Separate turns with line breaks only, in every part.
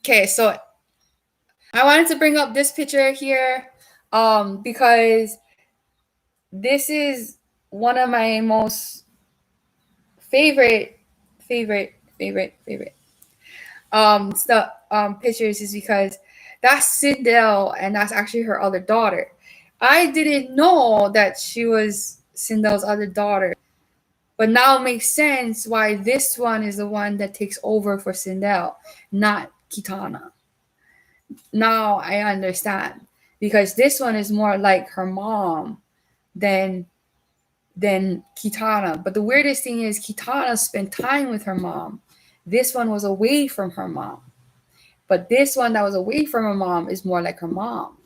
Okay, so I wanted to bring up this picture here because this is one of my most favorite pictures, is because that's Sindel and that's actually her other daughter. I didn't know that she was Sindel's other daughter, but now it makes sense why this one is the one that takes over for Sindel, not Kitana. Now I understand, because this one is more like her mom than Kitana. But the weirdest thing is Kitana spent time with her mom. This one was away from her mom. But this one that was away from her mom is more like her mom.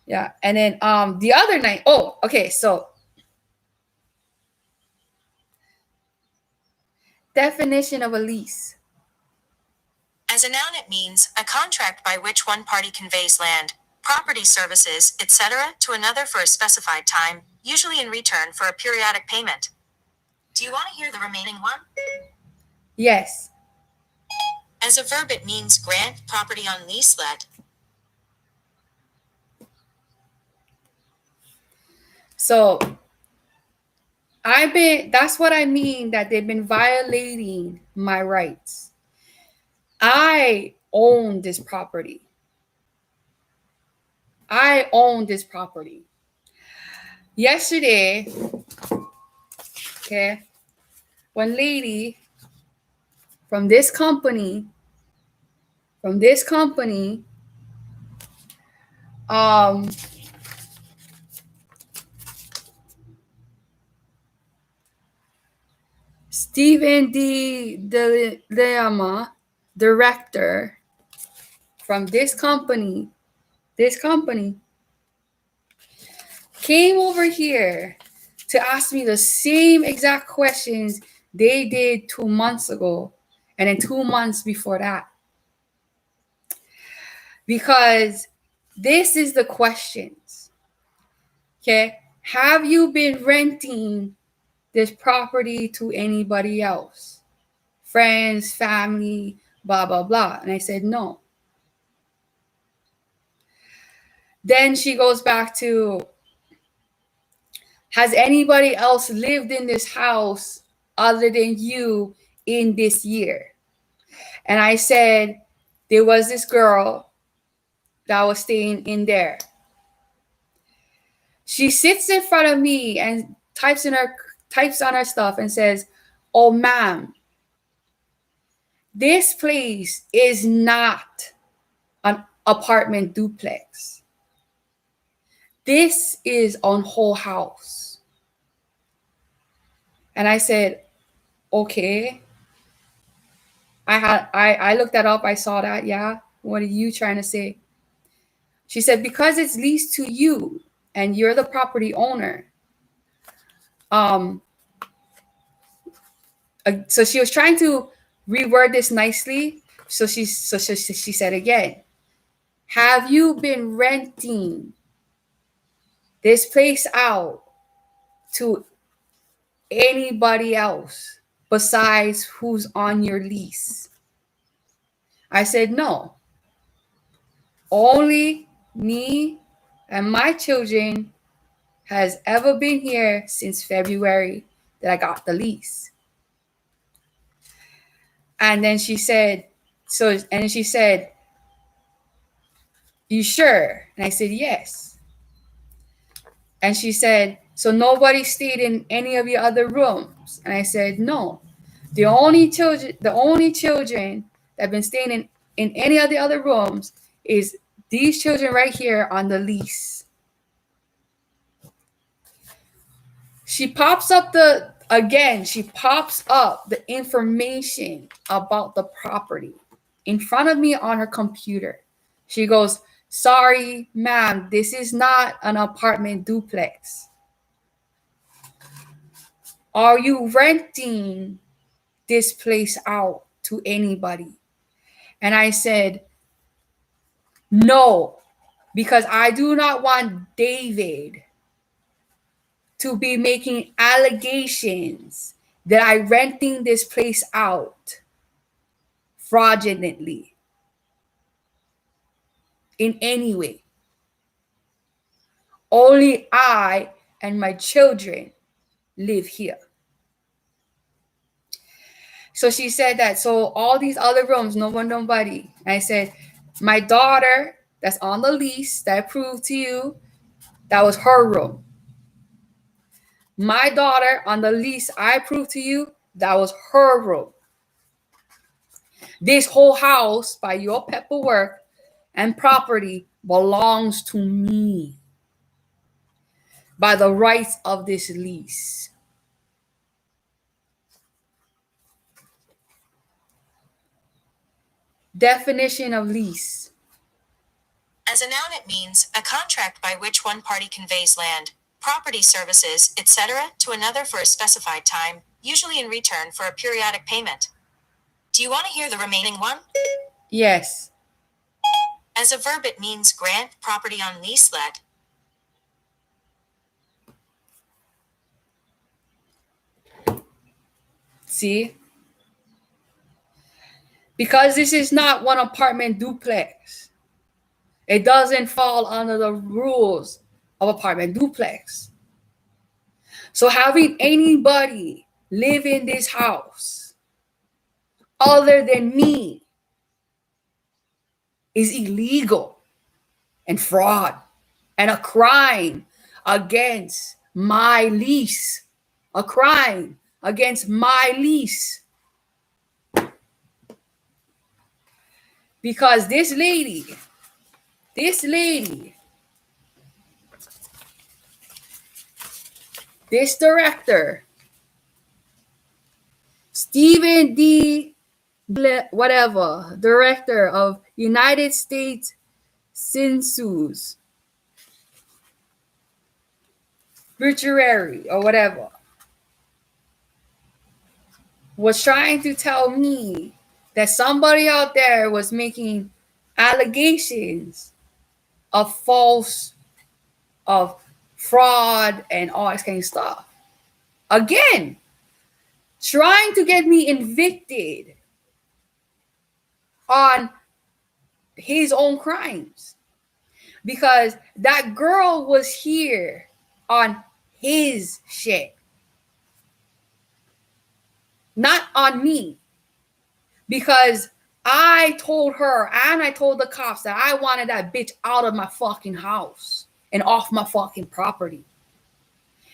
Yeah. And then the other night, oh, okay, so definition of a lease.
As a noun, it means a contract by which one party conveys land, property, services, etc. to another for a specified time, usually in return for a periodic payment. Do you want to hear the remaining one?
Yes.
As a verb, it means grant property on lease let.
So that's what I mean, that they've been violating my rights. I own this property. I own this property. Yesterday, okay, one lady from this company, Stephen D. Leama, director from this company, came over here to ask me the same exact questions they did 2 months ago, and then 2 months before that. Because this is the questions. Okay? Have you been renting this property to anybody else? Friends, family, blah, blah, blah. And I said, no. Then she goes back to, has anybody else lived in this house other than you in this year? And I said, there was this girl that was staying in there. She sits in front of me and types on her stuff and says, oh, ma'am, this place is not an apartment duplex. This is a whole house. And I said, okay. I looked that up. I saw that. Yeah. What are you trying to say? She said, because it's leased to you and you're the property owner. So she was trying to reword this nicely. So she said again, have you been renting this place out to anybody else besides who's on your lease? I said, no. Only me and my children has ever been here since February that I got the lease. And then she said, you sure? And I said, yes. And she said, so nobody stayed in any of your other rooms? And I said, no. The only children that have been staying in any of the other rooms is these children right here on the lease. She pops up the information about the property in front of me on her computer. She goes, sorry, ma'am, this is not an apartment duplex. Are you renting this place out to anybody? And I said, no, because I do not want David to be making allegations that I'm renting this place out fraudulently in any way. Only I and my children live here. So she said that, so all these other rooms, no one, nobody. And I said, my daughter that's on the lease that I proved to you, that was her room. My daughter on the lease I proved to you, that was her room. This whole house, by your paperwork and property, belongs to me by the rights of this lease. Definition of lease.
As a noun, it means a contract by which one party conveys land, property, services, etc. to another for a specified time, usually in return for a periodic payment. Do you want to hear the remaining one?
Yes.
As a verb, it means grant property on lease let.
See? Because this is not one apartment duplex. It doesn't fall under the rules of apartment duplex. So having anybody live in this house other than me is illegal and fraud and a crime against my lease. A crime against my lease. Because this lady, this director, Stephen D. whatever, director of United States Census Bureau or whatever, was trying to tell me that somebody out there was making allegations of fraud and all this kind of stuff. Again, trying to get me evicted on his own crimes. Because that girl was here on his shit. Not on me. Because I told her and I told the cops that I wanted that bitch out of my fucking house and off my fucking property.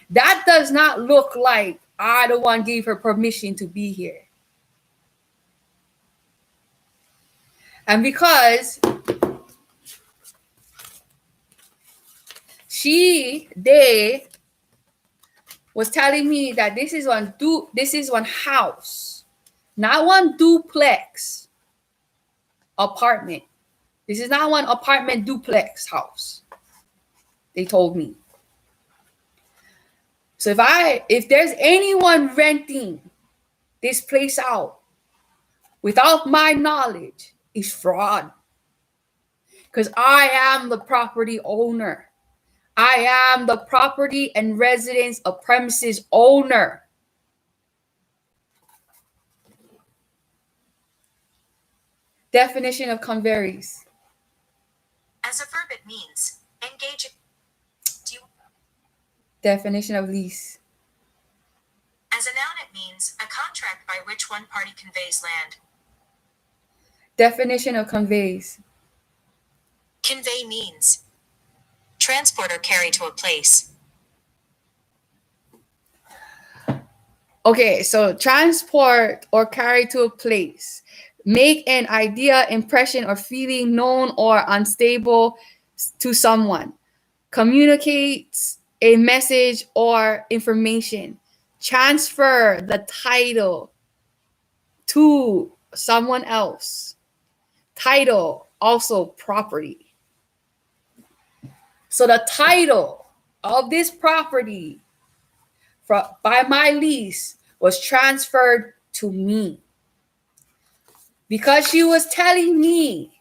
That does not look like I the one gave her permission to be here. And because they was telling me that this is one house, not one duplex apartment. This is not one apartment duplex house. They told me. So if there's anyone renting this place out without my knowledge, it's fraud. Because I am the property owner. I am the property and residence of premises owner. Definition of conveys.
As a verb, it means engage.
Definition of lease.
As a noun, it means a contract by which one party conveys land.
Definition of conveys.
Convey means transport or carry to a place.
Okay, so transport or carry to a place. Make an idea, impression, or feeling known or unstable to someone. Communicates a message or information. Transfer the title to someone else. Title, also property. So the title of this property by my lease was transferred to me. Because she was telling me,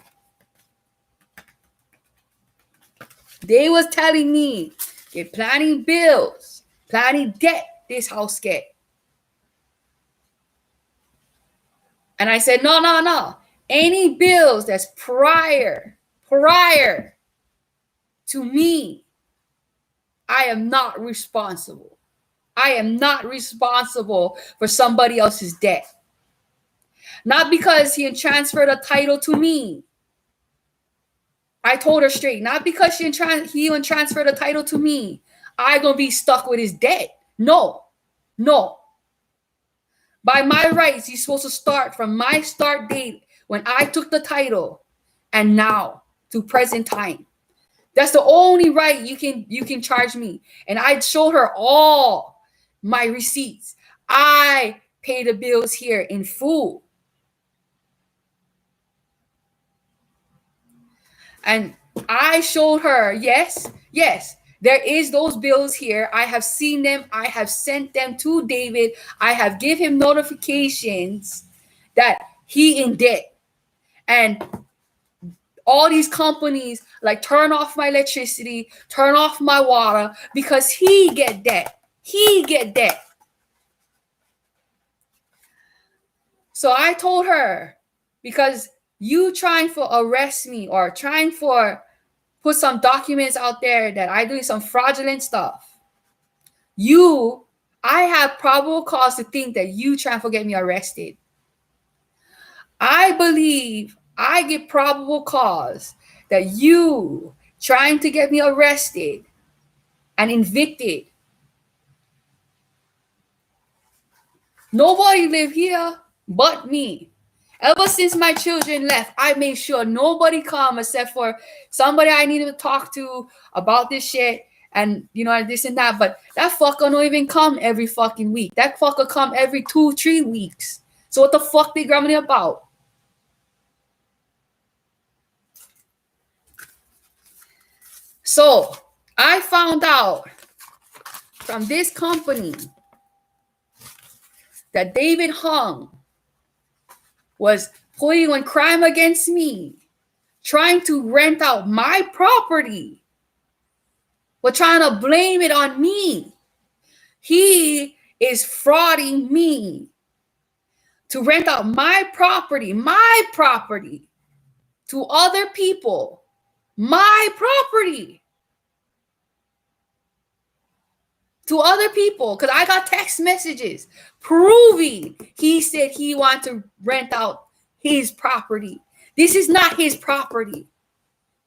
they was telling me, get planning bills, planning debt this house get. And I said, no. Any bills that's prior to me, I am not responsible. I am not responsible for somebody else's debt. Not because he transferred a title to me. I told her straight. Not because he transferred a title to me, I gonna be stuck with his debt. No. By my rights, he's supposed to start from my start date when I took the title and now to present time. That's the only right you can charge me. And I showed her all my receipts. I pay the bills here in full. And I showed her, yes, there is those bills here. I have seen them. I have sent them to David. I have give him notifications that he in debt. And all these companies like turn off my electricity, turn off my water because he get debt. So I told her, because you trying for arrest me or trying for put some documents out there that I doing some fraudulent stuff. I have probable cause to think that you trying to get me arrested. I believe I get probable cause that you trying to get me arrested and evicted. Nobody live here but me. Ever since my children left, I made sure nobody come except for somebody I needed to talk to about this shit and this and that. But that fucker don't even come every fucking week. That fucker come every 2-3 weeks. So what the fuck they grabbing about? So I found out from this company that David Hung was putting on crime against me, trying to rent out my property, but trying to blame it on me. He is frauding me to rent out my property to other people. My property to other people, because I got text messages proving he said he wanted to rent out his property. This is not his property.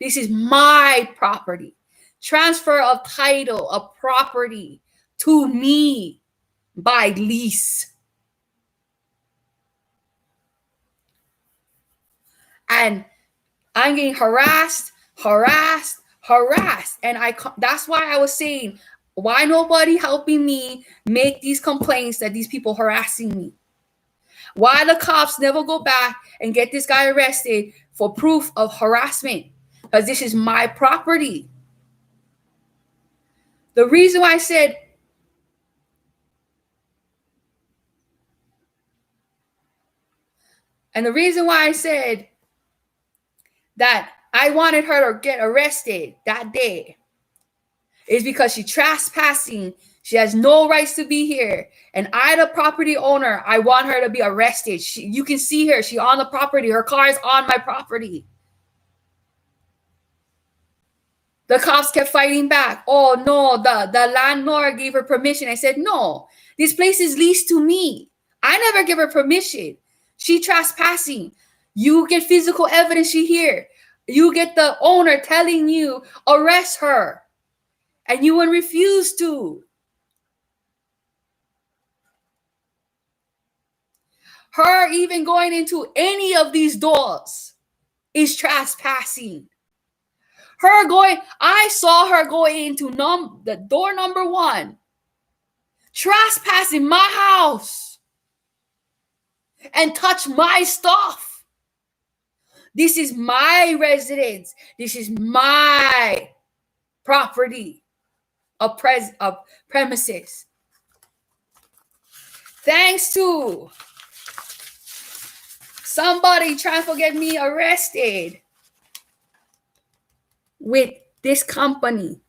This is my property. Transfer of title of property to me by lease. And I'm getting harassed. And that's why I was saying, why nobody helping me make these complaints that these people harassing me? Why the cops never go back and get this guy arrested for proof of harassment? Because this is my property. The reason why I said that I wanted her to get arrested that day is because she's trespassing. She has no rights to be here. And I, the property owner, I want her to be arrested. You can see her. She's on the property. Her car is on my property. The cops kept fighting back. Oh, no, the landlord gave her permission. I said, no, this place is leased to me. I never give her permission. She trespassing. You get physical evidence she here. You get the owner telling you, arrest her. And you would refuse to. Her even going into any of these doors is trespassing. I saw her going into the door number 1, trespassing my house and touch my stuff. This is my residence. This is my property of premises. Thanks to somebody trying to get me arrested with this company.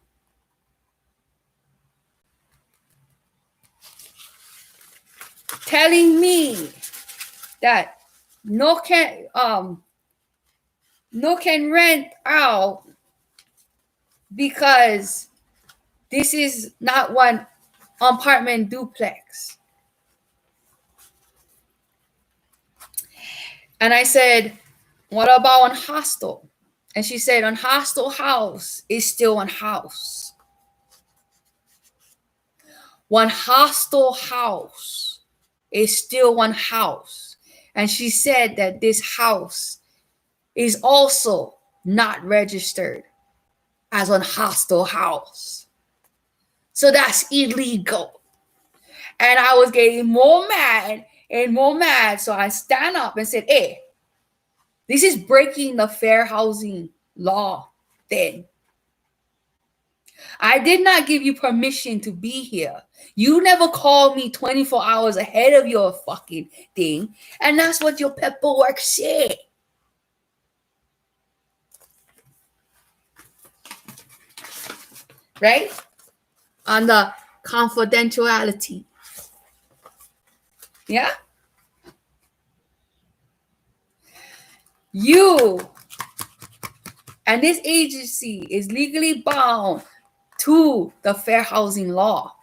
Telling me that no can rent out because this is not one apartment duplex. And I said, what about on hostel? And she said, on hostel house is still one house. One hostel house is still one house. And she said that this house is also not registered as a hostel house. So that's illegal. And I was getting more mad and more mad. So I stand up and said, hey, this is breaking the fair housing law then. I did not give you permission to be here. You never called me 24 hours ahead of your fucking thing. And that's what your paperwork said. Right? On the confidentiality. Yeah? You and this agency is legally bound to the fair housing law.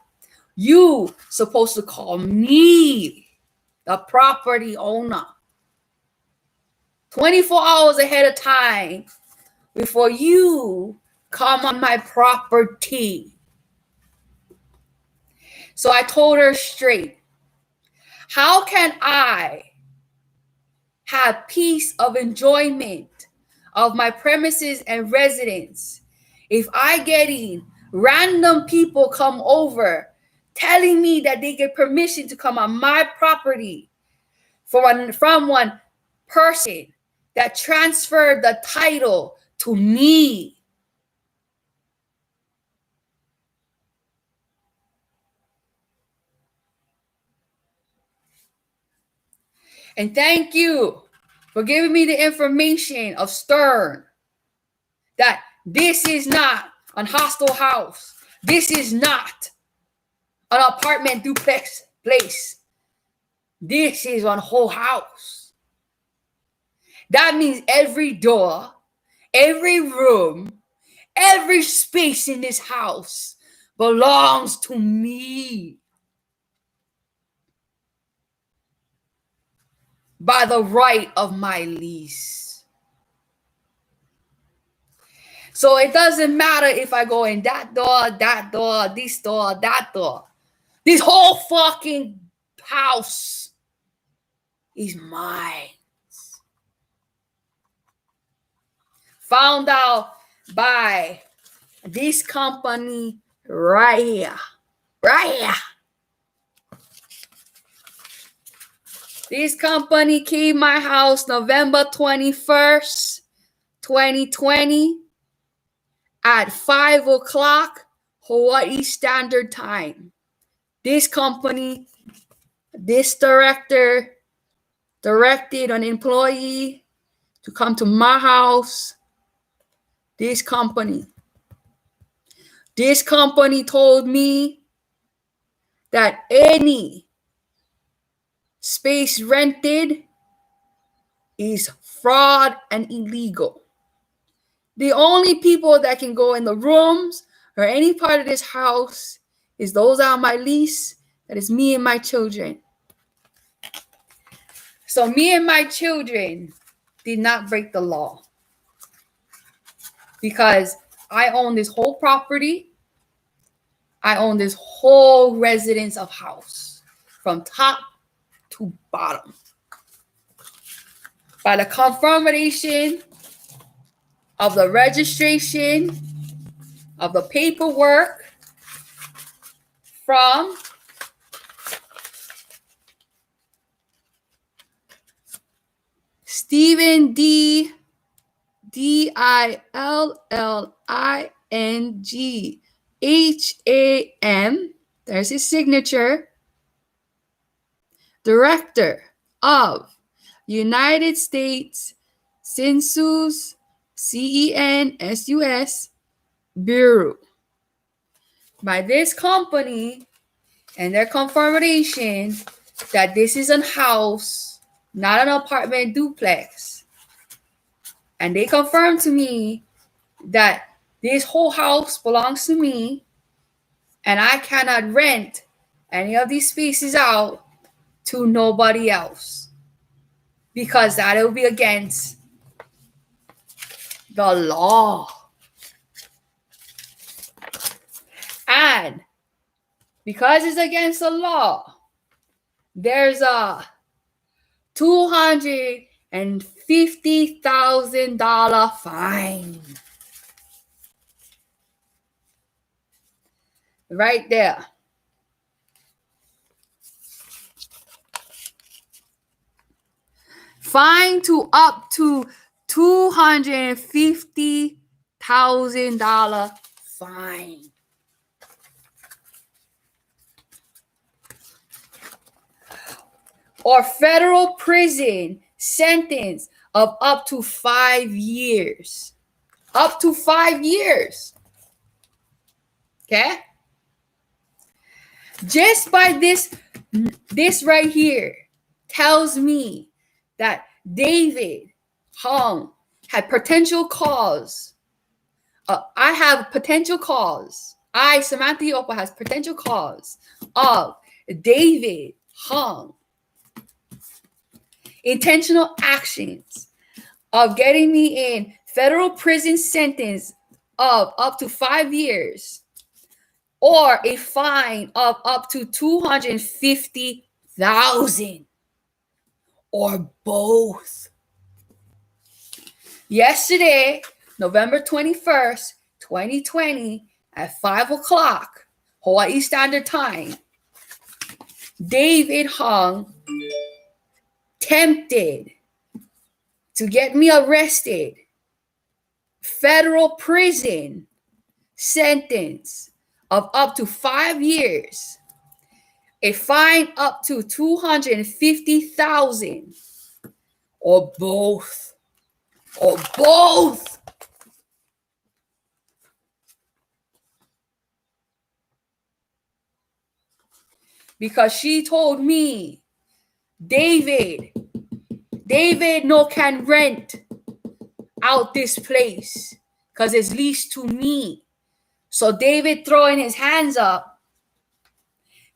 You supposed to call me, the property owner, 24 hours ahead of time before you come on my property. So I told her straight, how can I have peace of enjoyment of my premises and residence if I getting random people come over telling me that they get permission to come on my property from one person that transferred the title to me? And thank you for giving me the information of Stern that this is not a hostel house. This is not an apartment duplex place. This is one whole house. That means every door, every room, every space in this house belongs to me by the right of my lease. So it doesn't matter if I go in that door, this door, that door. This whole fucking house is mine. Found out by this company right here. Right here. This company came my house November 21st, 2020 at 5 o'clock Hawaii Standard Time. This company, this director directed an employee to come to my house. This company told me that any space rented is fraud and illegal. The only people that can go in the rooms or any part of this house is those on my lease. That is me and my children. So me and my children did not break the law because I own this whole property. I own this whole residence of house from top to bottom. By the confirmation of the registration of the paperwork from Stephen Dilling, Ham. There's his signature. Director of United States Census, CENSUS Bureau. By this company and their confirmation that this is a house not an apartment duplex. And they confirmed to me that this whole house belongs to me and I cannot rent any of these spaces out to nobody else because that will be against the law. And because it's against the law, there's a $250,000 fine. Right there. Fine to up to $250,000 fine. Or federal prison sentence of up to 5 years. Up to 5 years. Okay? Just by this right here tells me that David Hung had potential cause. I have potential cause. Samantha Iopa, has potential cause of David Hung intentional actions of getting me in federal prison sentence of up to 5 years or a fine of up to $250,000 or both. Yesterday, November 21st, 2020 at 5 o'clock Hawaii Standard Time, David Hung attempted to get me arrested, federal prison sentence of up to 5 years, a fine up to $250,000, or both. Or both. Because she told me, David no can rent out this place because it's leased to me. So David throwing his hands up,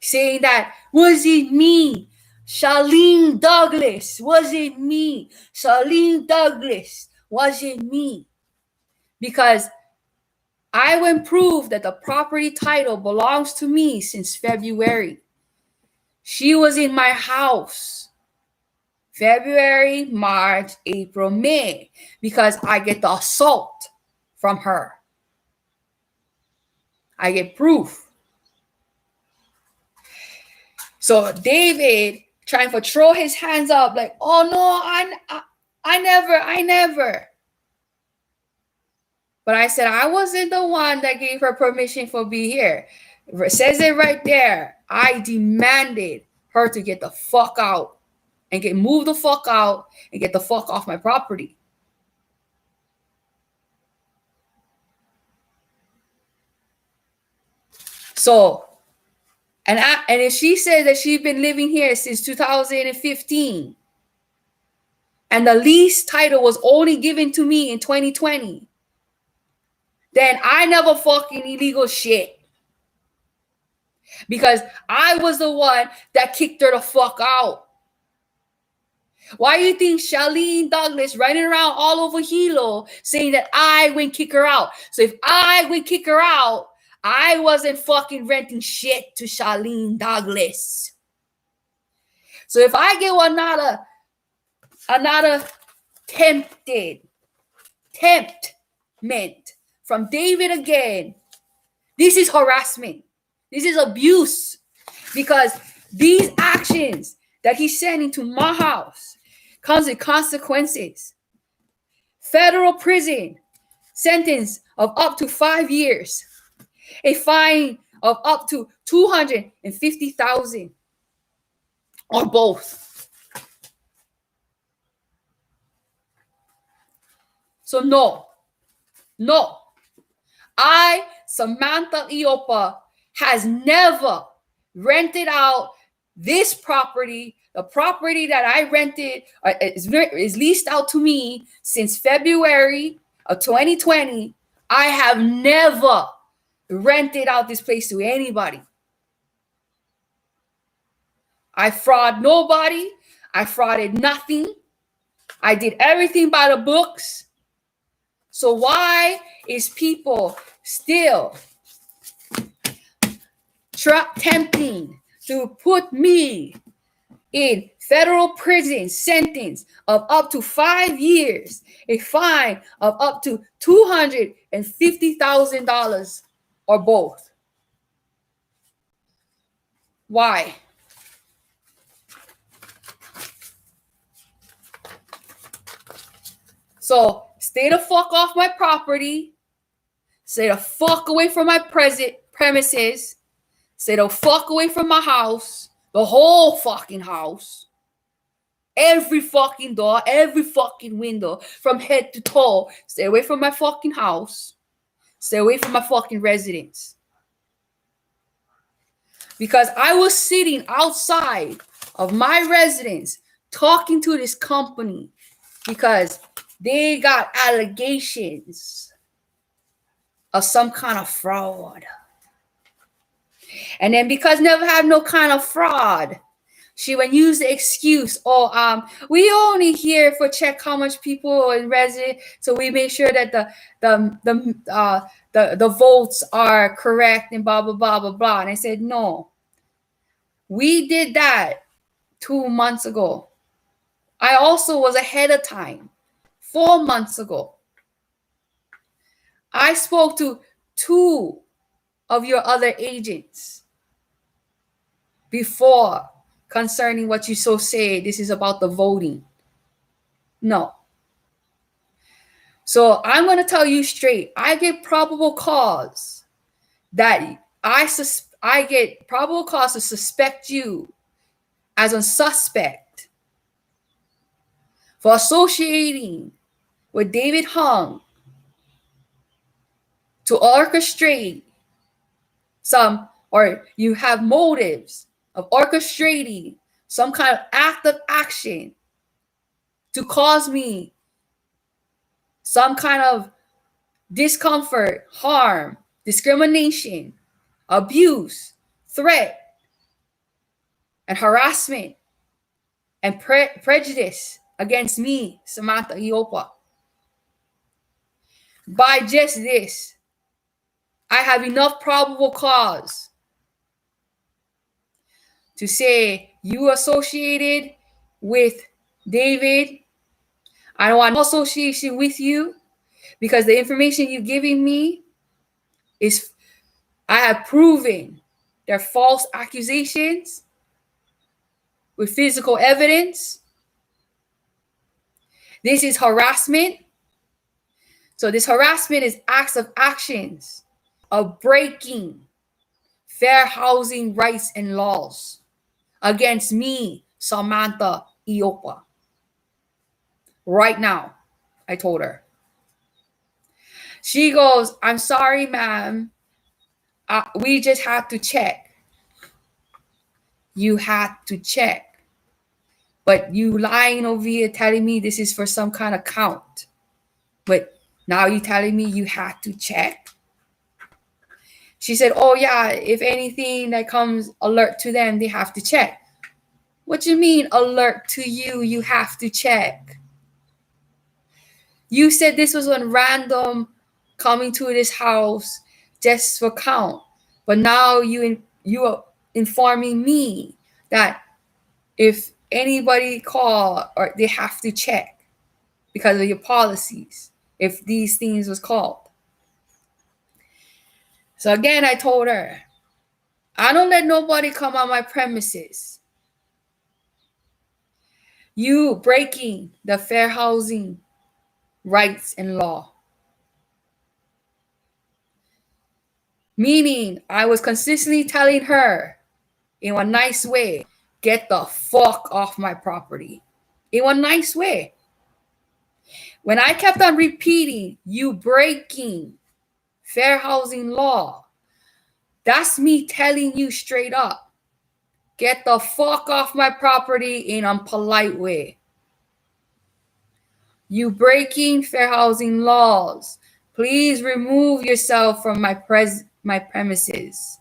saying that, was it me? Charlene Douglas, was it me? Charlene Douglas, was it me? Because I went prove that the property title belongs to me since February. She was in my house February, March, April, May, because I get the assault from her. I get proof. So David trying to throw his hands up like, oh no, I never. But I said, I wasn't the one that gave her permission for be here. It says it right there. I demanded her to get the fuck out and move the fuck out and get the fuck off my property. So, and if she says that she's been living here since 2015, and the lease title was only given to me in 2020, then I never fucking illegal shit. Because I was the one that kicked her the fuck out. Why do you think Charlene Douglas running around all over Hilo saying that I went kick her out? So if I went kick her out, I wasn't fucking renting shit to Charlene Douglas. So if I get another temptment from David again, this is harassment. This is abuse. Because these actions that he's sending to my house comes with consequences. Federal prison sentence of up to 5 years. A fine of up to $250,000 or both. So no. I, Samantha Iopa, has never rented out this property The property that I rented is leased out to me since February of 2020. I have never rented out this place to anybody. I fraud nobody. I frauded nothing. I did everything by the books. So why is people still tempting to put me in federal prison sentence of up to 5 years, a fine of up to $250,000 or both? Why? So stay the fuck off my property. Stay the fuck away from my premises. Stay the fuck away from my house. The whole fucking house. Every fucking door, every fucking window, from head to toe. Stay away from my fucking house. Stay away from my fucking residence. Because I was sitting outside of my residence talking to this company because they got allegations of some kind of fraud. And then because never have no kind of fraud, she would use the excuse, we only here for check how much people in resident, so we make sure that the votes are correct and blah blah blah blah blah. And I said, no, we did that 2 months ago. I also was ahead of time 4 months ago. I spoke to 2 of your other agents before concerning what you so say this is about the voting. No. So I'm going to tell you straight. I get probable cause that I get probable cause to suspect you as a suspect for associating with David Hung to orchestrate some, or you have motives of orchestrating some kind of act of action to cause me some kind of discomfort, harm, discrimination, abuse, threat, and harassment, and prejudice against me, Samantha Iopa. By just this, I have enough probable cause to say you associated with David. I don't want no association with you because the information you're giving me is, I have proven they're false accusations with physical evidence. This is harassment. So this harassment is acts of actions of breaking fair housing rights and laws against me, Samantha Iopa. Right now, I told her. She goes, I'm sorry, ma'am. We just had to check. You had to check. But you lying over here telling me this is for some kind of count. But now you telling me you had to check? She said, oh yeah, if anything that comes alert to them, they have to check. What you mean alert to you, you have to check? You said this was on random coming to this house just for count. But now you are informing me that if anybody call, or they have to check because of your policies, if these things was called. So again, I told her, I don't let nobody come on my premises. You breaking the fair housing rights and law. Meaning, I was consistently telling her in a nice way, get the fuck off my property. In a nice way. When I kept on repeating, you breaking fair housing law, that's me telling you straight up, Get the fuck off my property in a polite way. You breaking fair housing laws. Please remove yourself from my premises.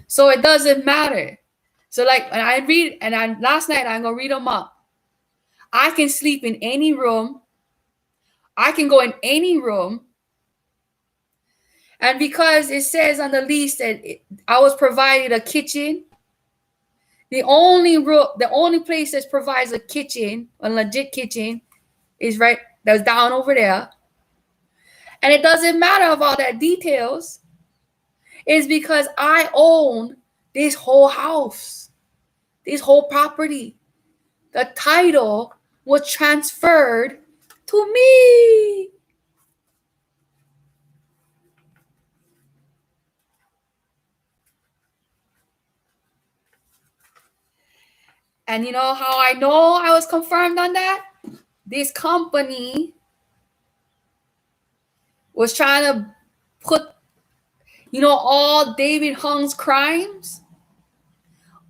So it doesn't matter. So like when I read, and last night I'm gonna read them up. I can sleep in any room. I can go in any room. And because it says on the lease that I was provided a kitchen, the only place that provides a kitchen, a legit kitchen, is right that's down over there. And it doesn't matter about that details. It's because I own this whole house, this whole property. The title was transferred to me. And you know how I know I was confirmed on that? This company was trying to put, all David Hung's crimes.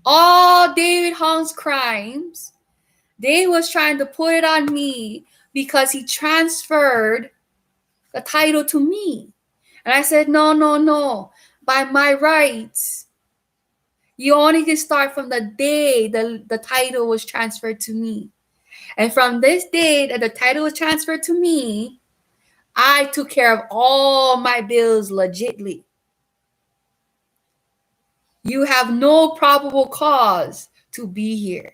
All David Hung's crimes. They was trying to put it on me because he transferred the title to me. And I said, no. By my rights, you only can start from the day the title was transferred to me. And from this day that the title was transferred to me, I took care of all my bills legitly. You have no probable cause to be here.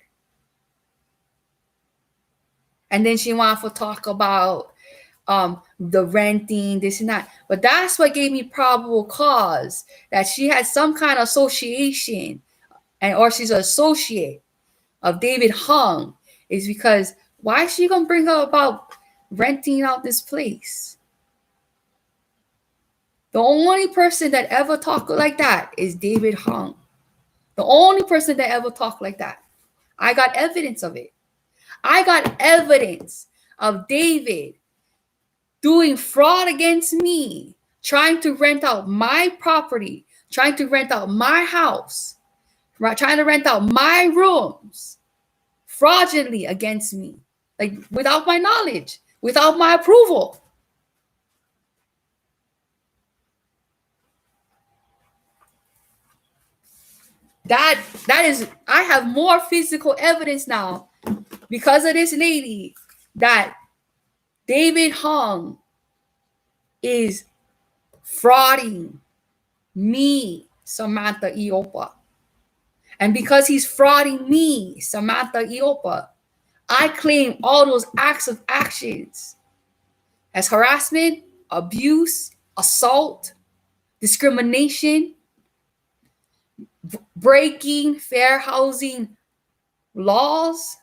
And then she wanted to talk about the renting, this and that. But that's what gave me probable cause, that she had some kind of association, or she's an associate of David Hung, is because why is she gonna bring up about renting out this place? The only person that ever talked like that is David Hung. The only person that ever talked like that. I got evidence of it. I got evidence of David doing fraud against me, trying to rent out my property, trying to rent out my house, trying to rent out my rooms, fraudulently against me, like without my knowledge, without my approval. That is, I have more physical evidence now because of this lady that David Hung is frauding me, Samantha Iopa. And because he's frauding me, Samantha Iopa, I claim all those actions as harassment, abuse, assault, discrimination, breaking fair housing laws.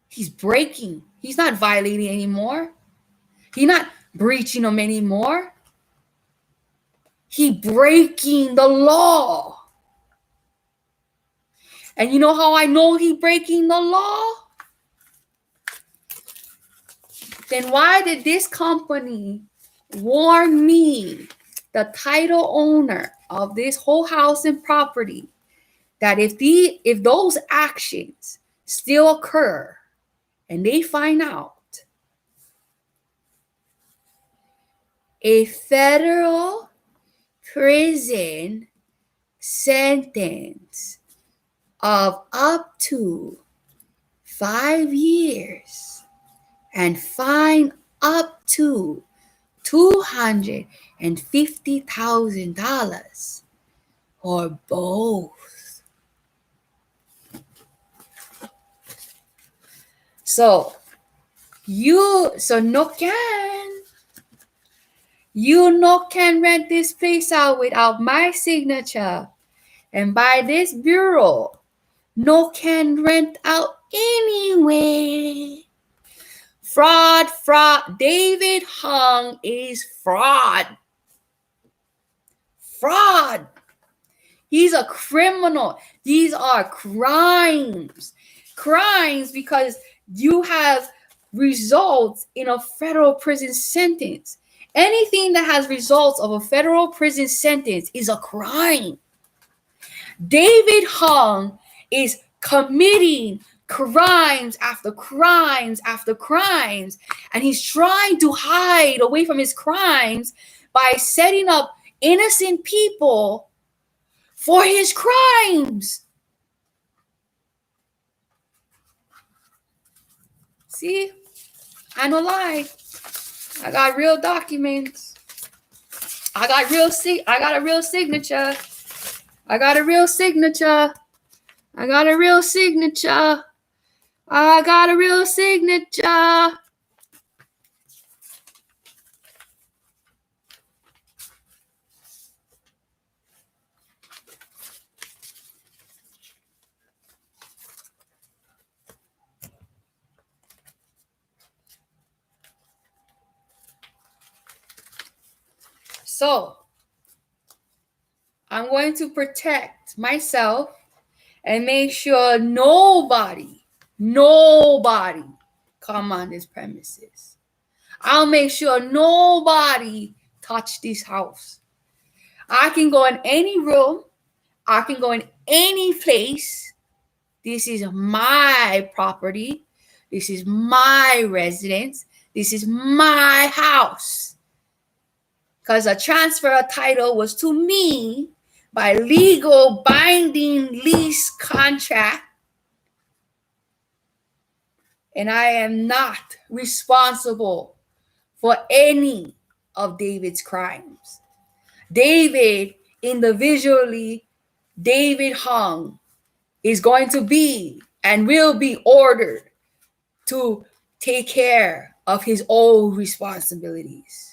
He's breaking. He's not violating anymore. He's not breaching them anymore. He breaking the law. And you know how I know he breaking the law? Then why did this company warn me, the title owner of this whole house and property, that if those actions still occur and they find out, a federal prison sentence of up to 5 years and fine up to $250,000 or both. So no can rent this place out without my signature. And by this bureau, no can rent out anyway. Fraud. David Hung is fraud. He's a criminal. These are crimes. Crimes because you have results in a federal prison sentence. Anything that has results of a federal prison sentence is a crime. David Hung is committing crimes after crimes after crimes, and he's trying to hide away from his crimes by setting up innocent people for his crimes. See, I no lie. I got real documents. I got a real signature. I got a real signature. I got a real signature. I got a real signature. So, I'm going to protect myself and make sure nobody come on this premises. I'll make sure nobody touch this house. I can go in any room. I can go in any place. This is my property. This is my residence. This is my house. Because a transfer of title was to me by legal binding lease contract. And I am not responsible for any of David's crimes. David, individually, David Hung is going to be and will be ordered to take care of his own responsibilities.